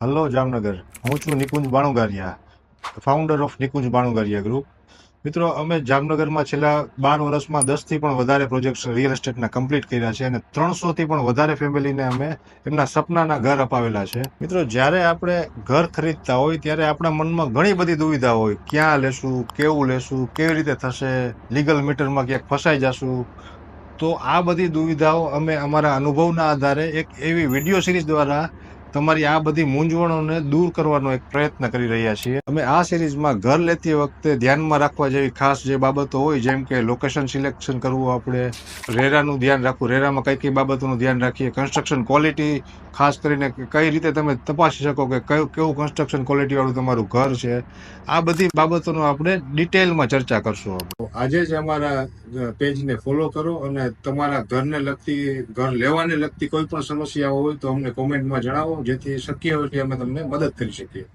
Hello Jamnagar, હું છું Nikunj Banugariya, founder of Nikunj Banugariya group. મિત્રો, અમે જામનગરમાં છેલ્લા 12 વર્ષમાં 10થી પણ વધારે પ્રોજેક્ટ્સ રિયલ એસ્ટેટના કમ્પ્લીટ કર્યા છે અને 300થી પણ વધારે ફેમિલીને અમે એમના સપનાના ઘર અપાવેલા છે. મિત્રો, જ્યારે આપણે ઘર ખરીદતા હોય ત્યારે આપણા મનમાં ઘણી બધી દુવિધા હોય, ક્યાં લેશું, કેવું લેશું, કેવી રીતે થશે, લીગલ મેટરમાં ક્યાંક ફસાઈ જશું. તો આ બધી દુવિધાઓ અમે અમારા અનુભવના આધારે એક એવી વિડીયો સિરીઝ દ્વારા તમારી આ બધી મૂંઝવણોને દૂર કરવાનો એક પ્રયત્ન કરી રહ્યા છીએ. અમે આ સિરીઝમાં ઘર લેતી વખતે ધ્યાનમાં રાખવા જેવી ખાસ જે બાબતો હોય, જેમ કે લોકેશન સિલેક્શન કરવું, આપણે રેરાનું ધ્યાન રાખવું, રેરામાં કઈ કઈ બાબતોનું ધ્યાન રાખીએ, કન્સ્ટ્રક્શન ક્વોલિટી ખાસ કરીને કઈ રીતે તમે તપાસી શકો કે કેવું કન્સ્ટ્રક્શન ક્વોલિટી વાળું તમારું ઘર છે. આ બધી બાબતોનો આપણે ડિટેલમાં ચર્ચા કરશું. આજે જ અમારા પેજને ફોલો કરો અને તમારા ઘરને લગતી, ઘર લેવાને લગતી કોઈ પણ સમસ્યા હોય તો અમને કોમેન્ટમાં જણાવો, જેથી શક્ય હોય તે અમે તમને મદદ કરી શકીએ.